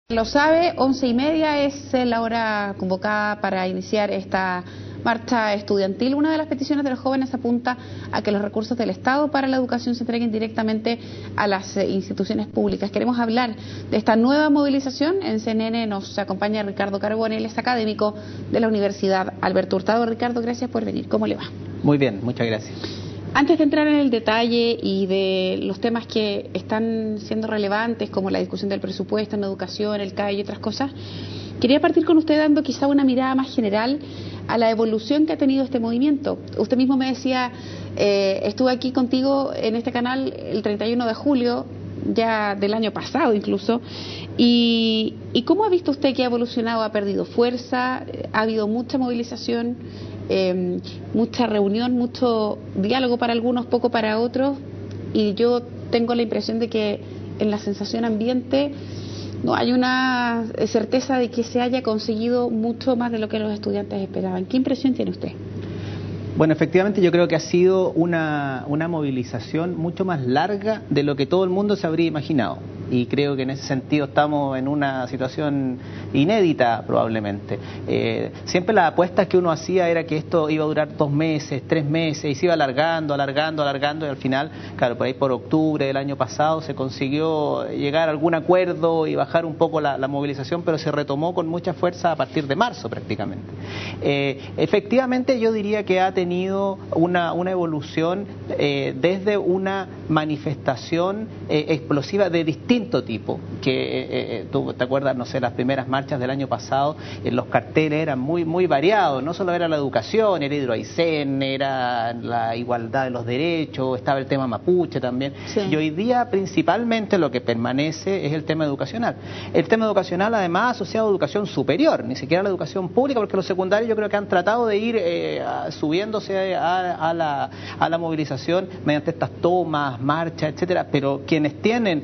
Lo sabe, 11:30 es la hora convocada para iniciar esta marcha estudiantil. Una de las peticiones de los jóvenes apunta a que los recursos del Estado para la educación se entreguen directamente a las instituciones públicas. Queremos hablar de esta nueva movilización. En CNN nos acompaña Ricardo Carbone, él es académico de la Universidad Alberto Hurtado. Ricardo, gracias por venir. ¿Cómo le va? Muy bien, muchas gracias. Antes de entrar en el detalle y de los temas que están siendo relevantes, como la discusión del presupuesto en educación, el CAE y otras cosas, quería partir con usted dando quizá una mirada más general a la evolución que ha tenido este movimiento. Usted mismo me decía, estuve aquí contigo en este canal el 31 de julio, ya del año pasado incluso, y ¿cómo ha visto usted que ha evolucionado? ¿Ha perdido fuerza? ¿Ha habido mucha movilización? Mucha reunión, mucho diálogo para algunos, poco para otros, y yo tengo la impresión de que en la sensación ambiente no hay una certeza de que se haya conseguido mucho más de lo que los estudiantes esperaban. ¿Qué impresión tiene usted? Bueno, efectivamente yo creo que ha sido una movilización mucho más larga de lo que todo el mundo se habría imaginado. Y creo que en ese sentido estamos en una situación inédita probablemente. Siempre las apuestas que uno hacía era que esto iba a durar 2 meses, 3 meses, y se iba alargando, y al final, claro, por ahí por octubre del año pasado se consiguió llegar a algún acuerdo y bajar un poco la movilización, pero se retomó con mucha fuerza a partir de marzo prácticamente. Efectivamente yo diría que ha tenido una evolución desde una manifestación explosiva de distinto tipo, que tú te acuerdas, no sé, las primeras marchas del año pasado, los carteles eran muy variados, no solo era la educación, era Hidroaicén, era la igualdad de los derechos, estaba el tema mapuche también, sí. Y hoy día principalmente lo que permanece es el tema educacional. El tema educacional además asociado a educación superior, ni siquiera a la educación pública, porque los secundarios yo creo que han tratado de ir subiéndose a la movilización mediante estas tomas, marchas, etcétera, pero quienes tienen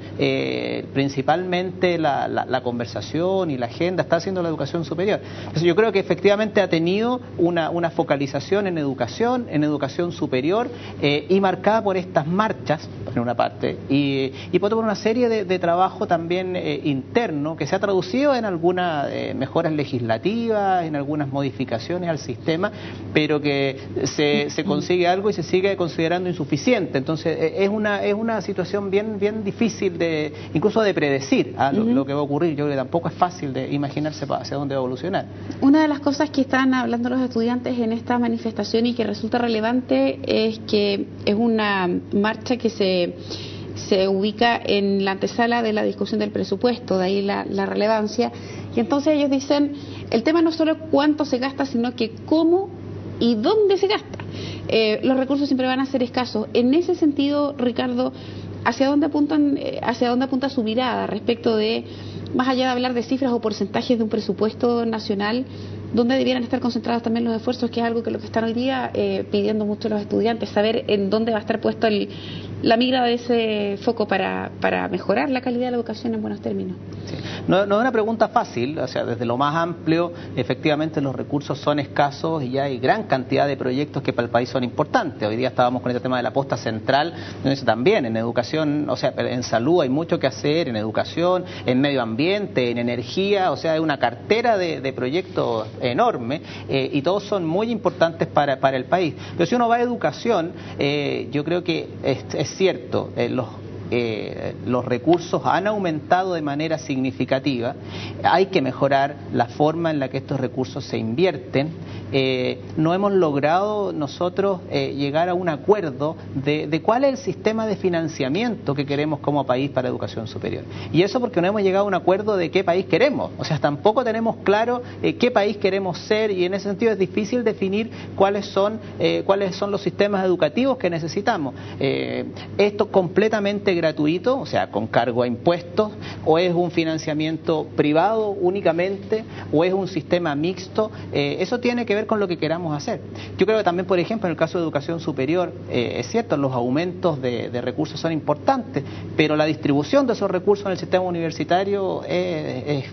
principalmente la conversación y la agenda está haciendo la educación superior. Entonces yo creo que efectivamente ha tenido una focalización en educación superior y marcada por estas marchas, en una parte, y por otra por una serie de trabajo también interno que se ha traducido en algunas mejoras legislativas, en algunas modificaciones al sistema, pero que se consigue algo y se sigue considerando insuficiente. Entonces es una situación bien difícil incluso de predecir lo que va a ocurrir. Yo creo que tampoco es fácil de imaginarse hacia dónde va a evolucionar. Una de las cosas que están hablando los estudiantes en esta manifestación y que resulta relevante es que es una marcha que se ubica en la antesala de la discusión del presupuesto, de ahí la relevancia, y entonces ellos dicen, el tema no es solo cuánto se gasta, sino que cómo y dónde se gasta. Los recursos siempre van a ser escasos. En ese sentido, Ricardo, ¿hacia dónde apunta su mirada respecto de, más allá de hablar de cifras o porcentajes de un presupuesto nacional, dónde debieran estar concentrados también los esfuerzos, que es algo que lo que están hoy día pidiendo mucho los estudiantes, saber en dónde va a estar puesto la mira de ese foco para mejorar la calidad de la educación en buenos términos? Sí. No es una pregunta fácil, o sea, desde lo más amplio, efectivamente los recursos son escasos y ya hay gran cantidad de proyectos que para el país son importantes. Hoy día estábamos con este tema de la posta central, entonces también en educación, o sea, en salud hay mucho que hacer, en educación, en medio ambiente, en energía, o sea, hay una cartera de proyectos enorme y todos son muy importantes para el país. Pero si uno va a educación, yo creo que es cierto, los recursos han aumentado de manera significativa, hay que mejorar la forma en la que estos recursos se invierten. No hemos logrado nosotros llegar a un acuerdo de cuál es el sistema de financiamiento que queremos como país para educación superior. Y eso porque no hemos llegado a un acuerdo de qué país queremos. O sea, tampoco tenemos claro qué país queremos ser, y en ese sentido es difícil definir cuáles son los sistemas educativos que necesitamos. Esto completamente gratuito, o sea, con cargo a impuestos, o es un financiamiento privado únicamente, o es un sistema mixto. Eso tiene que ver con lo que queramos hacer. Yo creo que también, por ejemplo, en el caso de educación superior, es cierto, los aumentos de recursos son importantes, pero la distribución de esos recursos en el sistema universitario es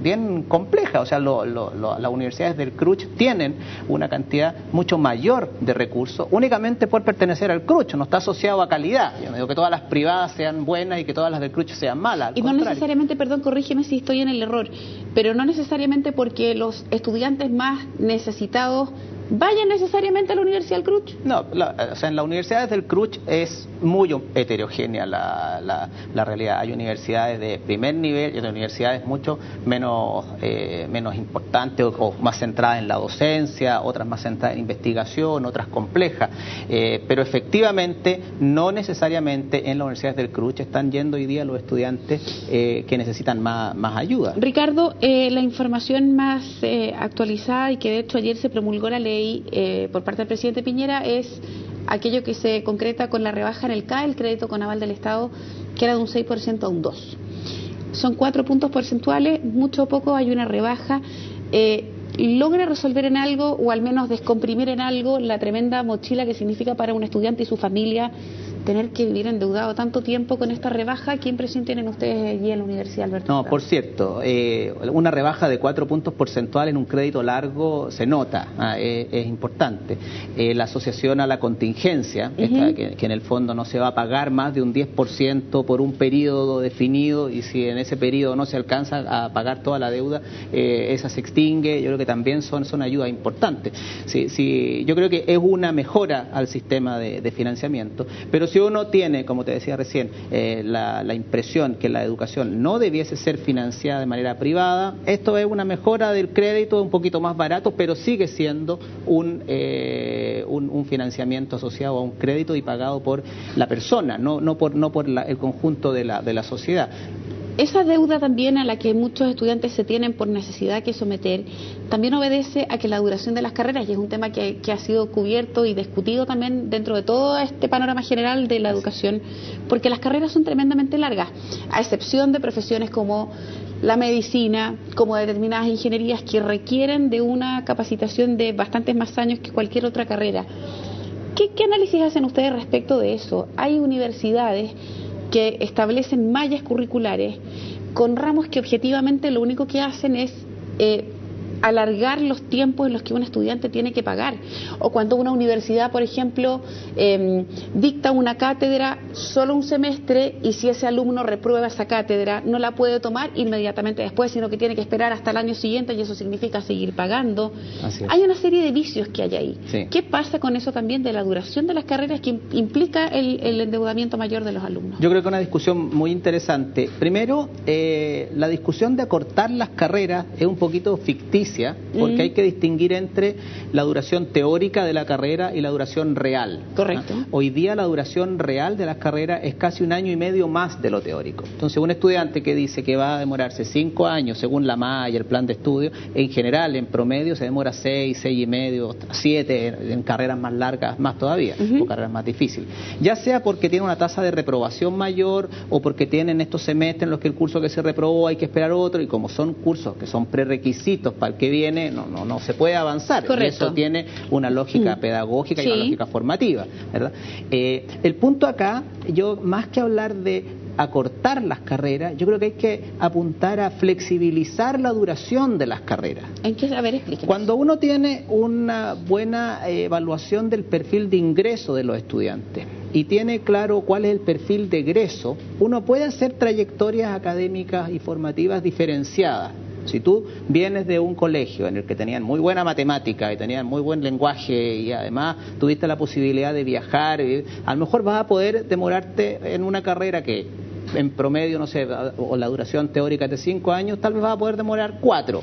bien compleja. O sea, las universidades del CRUCH tienen una cantidad mucho mayor de recursos únicamente por pertenecer al CRUCH. No está asociado a calidad. Yo no digo que todas las privadas sean buenas y que todas las del CRUCH sean malas. Y no necesariamente, perdón, corrígeme si estoy en el error, pero no necesariamente porque los estudiantes más necesitados vayan necesariamente a la Universidad del CRUCH. No, o sea, en las universidades del CRUCH es muy heterogénea la realidad. Hay universidades de primer nivel y otras universidades mucho menos importantes o más centradas en la docencia, otras más centradas en investigación, otras complejas. Pero efectivamente, no necesariamente en las universidades del CRUCH están yendo hoy día los estudiantes que necesitan más ayuda. Ricardo, la información más actualizada y que de hecho ayer se promulgó la ley por parte del presidente Piñera es aquello que se concreta con la rebaja en el CAE, el crédito con aval del Estado, que era de un 6% a un 2%. Son 4 puntos porcentuales, mucho o poco hay una rebaja. ¿Logra resolver en algo o al menos descomprimir en algo la tremenda mochila que significa para un estudiante y su familia tener que vivir endeudado tanto tiempo con esta rebaja? ¿Qué impresión tienen ustedes allí en la Universidad Alberto? No, por cierto, una rebaja de 4 puntos porcentuales en un crédito largo se nota, es importante. La asociación a la contingencia, que en el fondo no se va a pagar más de un 10% por un periodo definido, y si en ese periodo no se alcanza a pagar toda la deuda, esa se extingue. Yo creo que también son ayudas importantes. Sí, yo creo que es una mejora al sistema de financiamiento, pero si uno tiene, como te decía recién, la impresión que la educación no debiese ser financiada de manera privada, esto es una mejora del crédito, un poquito más barato, pero sigue siendo un financiamiento asociado a un crédito y pagado por la persona, no por el conjunto de la sociedad. Esa deuda también a la que muchos estudiantes se tienen por necesidad que someter, también obedece a que la duración de las carreras, y es un tema que ha sido cubierto y discutido también dentro de todo este panorama general de la educación, porque las carreras son tremendamente largas, a excepción de profesiones como la medicina, como determinadas ingenierías que requieren de una capacitación de bastantes más años que cualquier otra carrera. ¿Qué análisis hacen ustedes respecto de eso? Hay universidades que establecen mallas curriculares con ramos que objetivamente lo único que hacen es alargar los tiempos en los que un estudiante tiene que pagar, o cuando una universidad, por ejemplo, dicta una cátedra solo un semestre, y si ese alumno reprueba esa cátedra no la puede tomar inmediatamente después, sino que tiene que esperar hasta el año siguiente, y eso significa seguir pagando. Hay una serie de vicios que hay ahí. Sí. ¿Qué pasa con eso también de la duración de las carreras que implica el endeudamiento mayor de los alumnos? Yo creo que es una discusión muy interesante. Primero, la discusión de acortar las carreras es un poquito ficticia, porque hay que distinguir entre la duración teórica de la carrera y la duración real. Correcto. Hoy día la duración real de las carreras es casi 1 año y medio más de lo teórico. Entonces, un estudiante que dice que va a demorarse 5 años según la malla, el plan de estudio, en general, en promedio, se demora 6 y medio, 7 en carreras más largas, más todavía, o carreras más difíciles. Ya sea porque tiene una tasa de reprobación mayor, o porque tienen estos semestres en los que el curso que se reprobó hay que esperar otro, y como son cursos que son prerequisitos para el que viene, no se puede avanzar. Correcto. Y eso tiene una lógica pedagógica y una lógica formativa, ¿verdad? El punto acá, yo más que hablar de acortar las carreras, yo creo que hay que apuntar a flexibilizar la duración de las carreras. ¿En qué? A ver, explíquenos. Cuando uno tiene una buena evaluación del perfil de ingreso de los estudiantes y tiene claro cuál es el perfil de egreso, uno puede hacer trayectorias académicas y formativas diferenciadas. Si tú vienes de un colegio en el que tenían muy buena matemática y tenían muy buen lenguaje, y además tuviste la posibilidad de viajar, a lo mejor vas a poder demorarte en una carrera que en promedio, no sé, o la duración teórica es de 5 años, tal vez vas a poder demorar 4.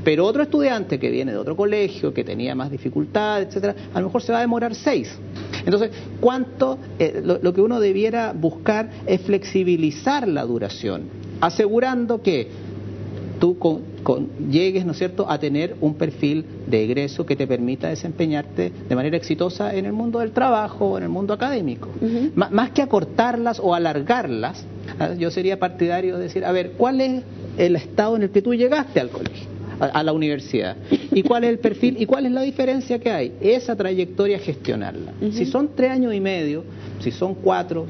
Pero otro estudiante que viene de otro colegio, que tenía más dificultad, etcétera, a lo mejor se va a demorar 6. Entonces, lo que uno debiera buscar es flexibilizar la duración, asegurando que tú llegues, ¿no es cierto?, a tener un perfil de egreso que te permita desempeñarte de manera exitosa en el mundo del trabajo o en el mundo académico. Más que acortarlas o alargarlas, yo sería partidario de decir, a ver, ¿cuál es el estado en el que tú llegaste al colegio? a la universidad. ¿Y cuál es el perfil? ¿Y cuál es la diferencia que hay? Esa trayectoria, gestionarla. Si son 3 años y medio, si son 4,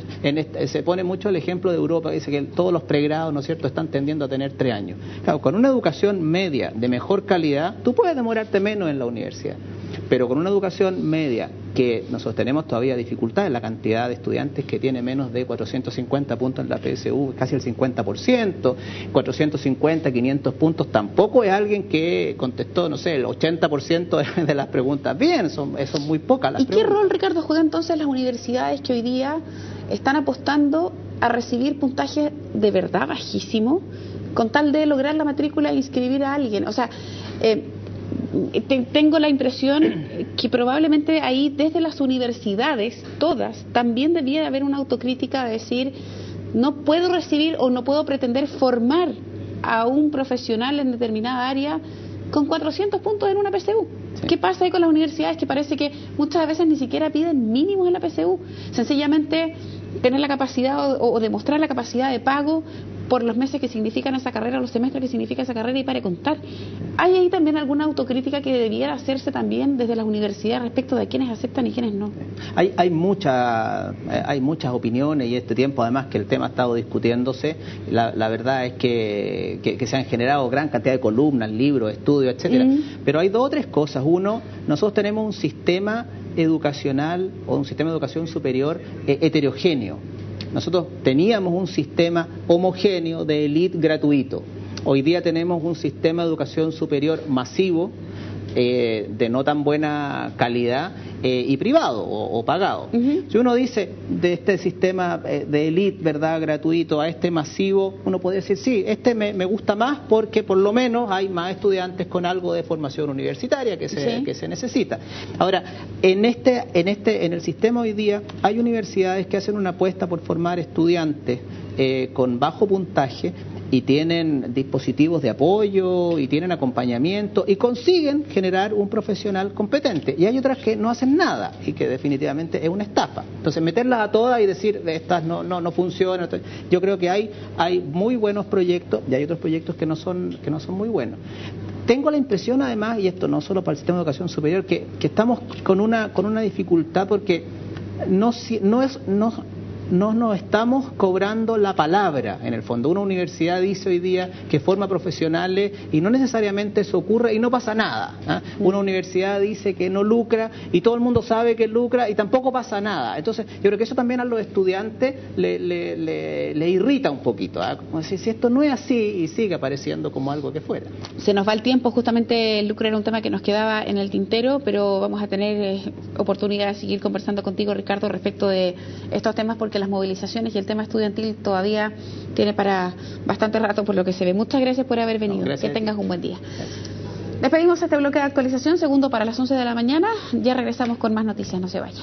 se pone mucho el ejemplo de Europa, que dice que todos los pregrados, ¿no es cierto?, están tendiendo a tener 3 años. Claro, con una educación media de mejor calidad, tú puedes demorarte menos en la universidad. Pero con una educación media, que nosotros tenemos todavía dificultades, la cantidad de estudiantes que tiene menos de 450 puntos en la PSU, casi el 50%, 450, 500 puntos, tampoco es alguien que contestó, no sé, el 80% de las preguntas bien, son muy pocas las preguntas. ¿Y qué rol, Ricardo, juegan entonces las universidades que hoy día están apostando a recibir puntajes de verdad bajísimos con tal de lograr la matrícula e inscribir a alguien? O sea, tengo la impresión que probablemente ahí desde las universidades, todas, también debía haber una autocrítica de decir, no puedo recibir o no puedo pretender formar a un profesional en determinada área con 400 puntos en una PSU. Sí. ¿Qué pasa ahí con las universidades que parece que muchas veces ni siquiera piden mínimos en la PSU? Sencillamente tener la capacidad o demostrar la capacidad de pago por los meses que significan esa carrera, los semestres que significa esa carrera y para contar. ¿Hay ahí también alguna autocrítica que debiera hacerse también desde las universidades respecto de quiénes aceptan y quiénes no? Hay muchas opiniones y este tiempo además que el tema ha estado discutiéndose. La verdad es que se han generado gran cantidad de columnas, libros, estudios, etcétera. Pero hay 2 o 3 cosas. Uno, nosotros tenemos un sistema educacional o un sistema de educación superior heterogéneo. Nosotros teníamos un sistema homogéneo de élite gratuito. Hoy día tenemos un sistema de educación superior masivo, de no tan buena calidad, y privado o pagado. Si uno dice de este sistema de élite, ¿verdad?, gratuito a este masivo, uno puede decir, sí, este me gusta más porque por lo menos hay más estudiantes con algo de formación universitaria que se necesita. Ahora, en el sistema hoy día hay universidades que hacen una apuesta por formar estudiantes con bajo puntaje y tienen dispositivos de apoyo y tienen acompañamiento y consiguen generar un profesional competente. Y hay otras que no hacen nada y que definitivamente es una estafa. Entonces, meterlas a todas y decir, estas no funcionan. Yo creo que hay muy buenos proyectos y hay otros proyectos que no son muy buenos. Tengo la impresión, además, y esto no solo para el sistema de educación superior, que estamos con una dificultad porque no nos estamos cobrando la palabra, en el fondo. Una universidad dice hoy día que forma profesionales y no necesariamente eso ocurre y no pasa nada. Una universidad dice que no lucra y todo el mundo sabe que lucra y tampoco pasa nada. Entonces, yo creo que eso también a los estudiantes le irrita un poquito. Como si esto no es así y sigue apareciendo como algo que fuera. Se nos va el tiempo, justamente el lucro era un tema que nos quedaba en el tintero, pero vamos a tener oportunidad de seguir conversando contigo, Ricardo, respecto de estos temas, porque las movilizaciones y el tema estudiantil todavía tiene para bastante rato por lo que se ve. Muchas gracias por haber venido. Que tengas un buen día. Despedimos este bloque de actualización, segundo para las 11 de la mañana. Ya regresamos con más noticias, no se vaya.